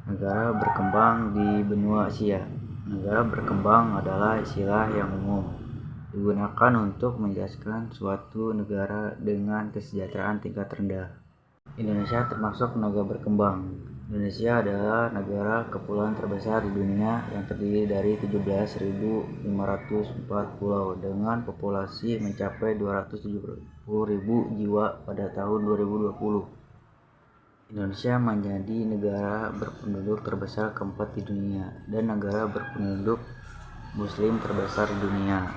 Negara berkembang di benua Asia. Negara berkembang adalah istilah yang umum digunakan untuk menjelaskan suatu negara dengan kesejahteraan tingkat rendah. Indonesia termasuk negara berkembang. Indonesia adalah negara kepulauan terbesar di dunia yang terdiri dari 17.504 pulau dengan populasi mencapai 270.000 jiwa pada tahun 2020. Indonesia menjadi negara berpenduduk terbesar keempat di dunia dan negara berpenduduk muslim terbesar di dunia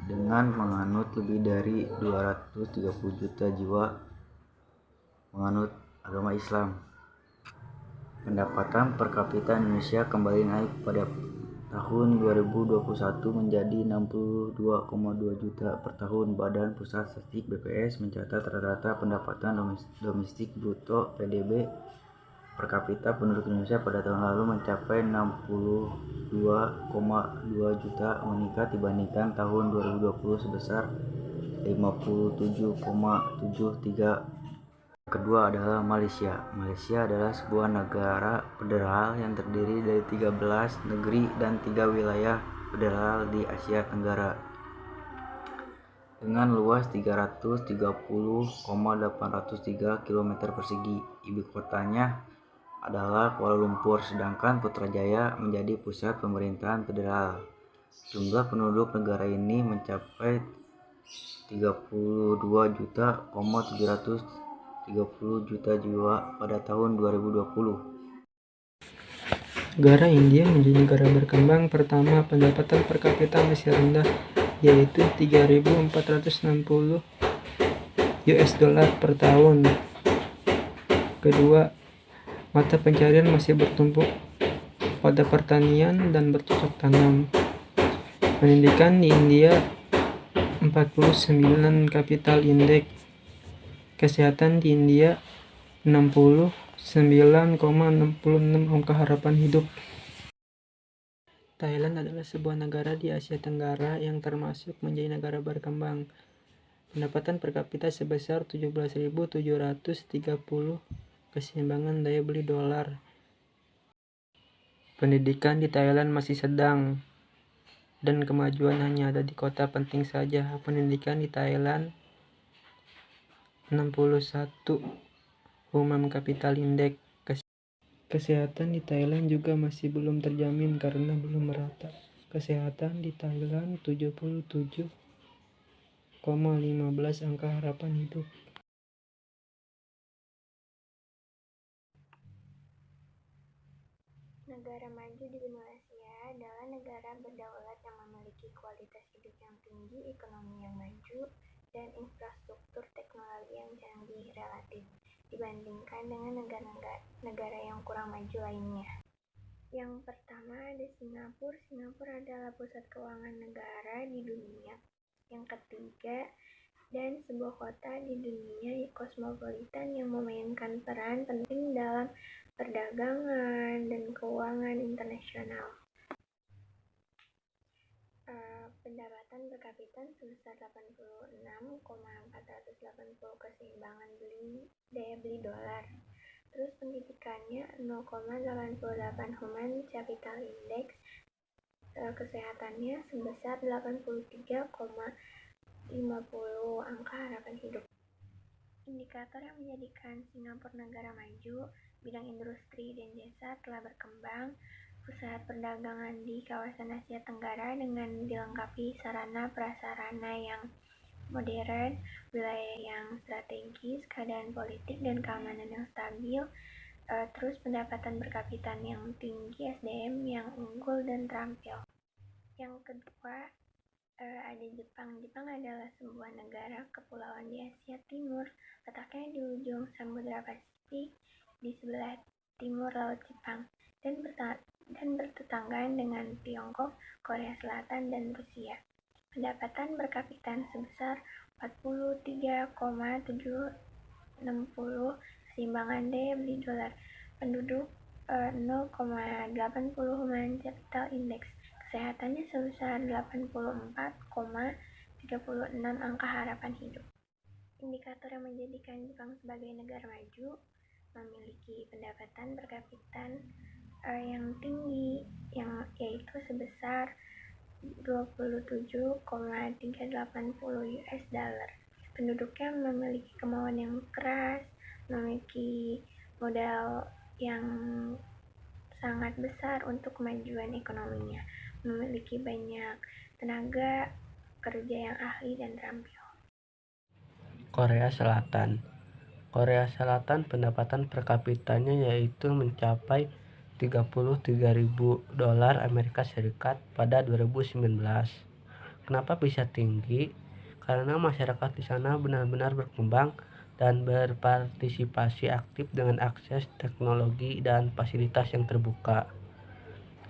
dengan menganut lebih dari 230 juta jiwa menganut agama Islam. Pendapatan per kapita Indonesia kembali naik pada tahun 2021 menjadi 62,2 juta per tahun. Badan Pusat Statistik BPS mencatat rata-rata pendapatan domestik bruto (PDB) per kapita penduduk Indonesia pada tahun lalu mencapai 62,2 juta, meningkat dibandingkan tahun 2020 sebesar 57,73. Kedua adalah Malaysia. Malaysia adalah sebuah negara federal yang terdiri dari 13 negeri dan 3 wilayah federal di Asia Tenggara dengan luas 330,803 km persegi. Ibu kotanya adalah Kuala Lumpur, sedangkan Putrajaya menjadi pusat pemerintahan federal. Jumlah penduduk negara ini mencapai 32,730 juta jiwa pada tahun 2020. Negara India menjadi negara berkembang pertama. Pendapatan per kapita masih rendah, yaitu 3.460 US dollar per tahun. Kedua, mata pencarian masih bertumpu pada pertanian dan bercocok tanam. Pendidikan di India 49 capital index. Kesehatan di India 69,66 angka harapan hidup. Thailand adalah sebuah negara di Asia Tenggara yang termasuk menjadi negara berkembang. Pendapatan per kapita sebesar 17.730, keseimbangan daya beli dolar. Pendidikan di Thailand masih sedang dan kemajuan hanya ada di kota penting saja. Pendidikan di Thailand 61 Human Capital Index. Kesehatan di Thailand juga masih belum terjamin karena belum merata. Kesehatan di Thailand 77,15 angka harapan hidup. Negara maju di benua Asia adalah negara berdaulat yang memiliki kualitas hidup yang tinggi, ekonomi yang maju, dan infrastruktur teknologi yang canggih relatif dibandingkan dengan negara yang kurang maju lainnya. Yang pertama ada Singapura. Singapura adalah pusat keuangan negara di dunia. Yang ketiga, dan sebuah kota di dunia kosmopolitan yang memainkan peran penting dalam perdagangan dan keuangan internasional. Pendapatan per kapita sebesar 86,480, keseimbangan daya beli dolar. Terus pendidikannya 0,88 Human Capital Index. Kesehatannya sebesar 83,50 angka harapan hidup. Indikator yang menjadikan Singapura negara maju, bidang industri dan jasa telah berkembang, pusat perdagangan di kawasan Asia Tenggara dengan dilengkapi sarana prasarana yang modern, wilayah yang strategis, keadaan politik dan keamanan yang stabil, terus pendapatan per kapita yang tinggi, SDM yang unggul dan terampil. Yang kedua, ada Jepang. Jepang adalah sebuah negara kepulauan di Asia Timur, letaknya di ujung Samudra Pasifik di sebelah timur Laut Jepang dan bertetanggaan dengan Tiongkok, Korea Selatan, dan Rusia. Pendapatan per kapita sebesar 43,760, keseimbangan daya beli dolar. Penduduk 0,80 Human Capital Index. Kesehatannya sebesar 84,36 angka harapan hidup. Indikator yang menjadikan Jepang sebagai negara maju memiliki pendapatan per kapita yang tinggi, yaitu sebesar 27,380 US dollar. Penduduknya memiliki kemauan yang keras, memiliki modal yang sangat besar untuk kemajuan ekonominya, memiliki banyak tenaga kerja yang ahli dan terampil. Korea Selatan. Korea Selatan pendapatan per kapitanya yaitu mencapai 33.000 dolar Amerika Serikat pada 2019. Kenapa bisa tinggi? Karena masyarakat di sana benar-benar berkembang dan berpartisipasi aktif dengan akses teknologi dan fasilitas yang terbuka.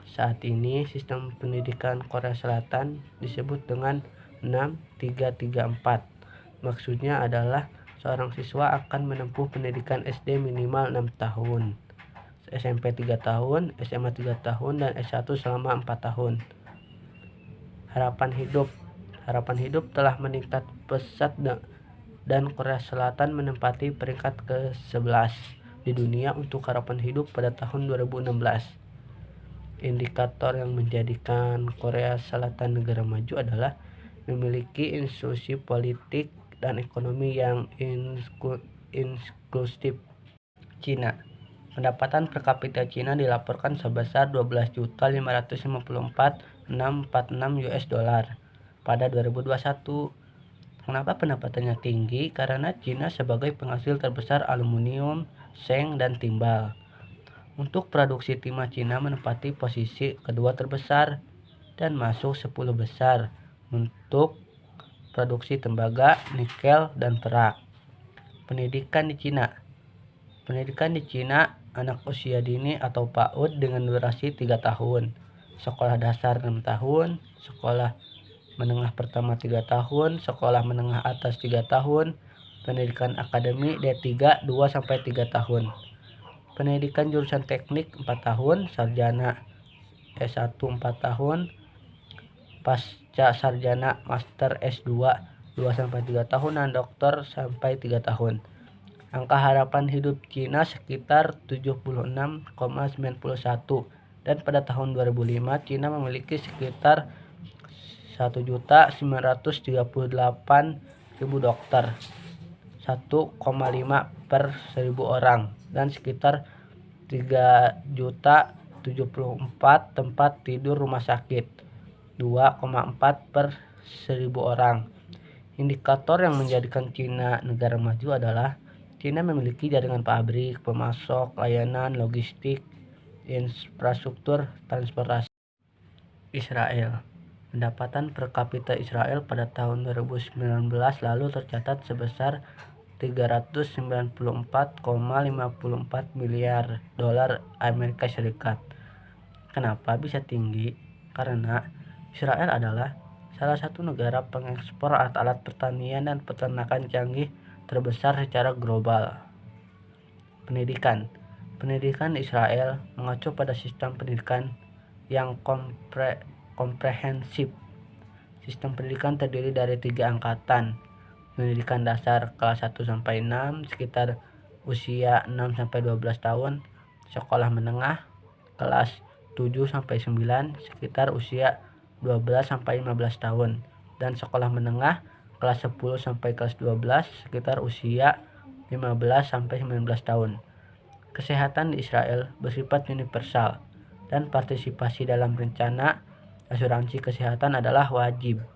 Saat ini sistem pendidikan Korea Selatan disebut dengan 6334. Maksudnya adalah seorang siswa akan menempuh pendidikan SD minimal 6 tahun, SMP 3 tahun, SMA 3 tahun, dan S1 selama 4 tahun. Harapan hidup telah meningkat pesat dan Korea Selatan menempati peringkat ke-11 di dunia untuk harapan hidup pada tahun 2016. Indikator yang menjadikan Korea Selatan negara maju adalah memiliki institusi politik dan ekonomi yang inklusif. Cina. Pendapatan per kapita Cina dilaporkan sebesar 12.554.646 US dollar pada 2021. Kenapa pendapatannya tinggi? Karena Cina sebagai penghasil terbesar aluminium, seng, dan timbal. Untuk produksi timah Cina menempati posisi kedua terbesar dan masuk 10 besar untuk produksi tembaga, nikel, dan perak. Pendidikan di Cina, anak usia dini atau PAUD dengan durasi 3 tahun, sekolah dasar 6 tahun, sekolah menengah pertama 3 tahun, sekolah menengah atas 3 tahun, pendidikan akademi D3 2-3 tahun, pendidikan jurusan teknik 4 tahun, sarjana S1 4 tahun, pasca sarjana master S2 2-3 tahun, dan doktor sampai 3 tahun. Angka harapan hidup Cina sekitar 76,91 dan pada tahun 2005 Cina memiliki sekitar 1.938.000 dokter, 1,5 per 1.000 orang, dan sekitar 3.074 tempat tidur rumah sakit, 2,4 per 1.000 orang. Indikator yang menjadikan Cina negara maju adalah Cina memiliki jaringan pabrik, pemasok, layanan, logistik, infrastruktur, transportasi. Israel. Pendapatan per kapita Israel pada tahun 2019 lalu tercatat sebesar 394,54 miliar dolar Amerika Serikat. Kenapa bisa tinggi? Karena Israel adalah salah satu negara pengekspor alat-alat pertanian dan peternakan canggih terbesar secara global. Pendidikan di Israel mengacu pada sistem pendidikan yang komprehensif. Sistem pendidikan terdiri dari 3 angkatan. Pendidikan dasar kelas 1-6 sekitar usia 6-12 tahun, sekolah menengah kelas 7-9 sekitar usia 12-15 tahun, dan sekolah menengah kelas 10 sampai kelas 12 sekitar usia 15-19 tahun. Kesehatan di Israel bersifat universal dan partisipasi dalam rencana asuransi kesehatan adalah wajib.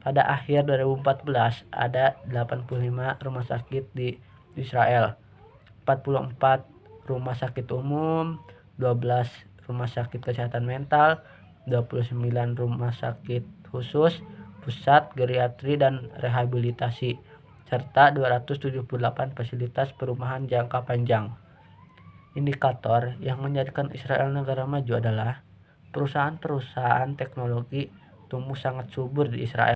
Pada akhir 2014 ada 85 rumah sakit di Israel, 44 rumah sakit umum, 12 rumah sakit kesehatan mental, 29 rumah sakit khusus, pusat geriatri dan rehabilitasi, serta 278 fasilitas perumahan jangka panjang. Indikator yang menjadikan Israel negara maju adalah perusahaan-perusahaan teknologi tumbuh sangat subur di Israel.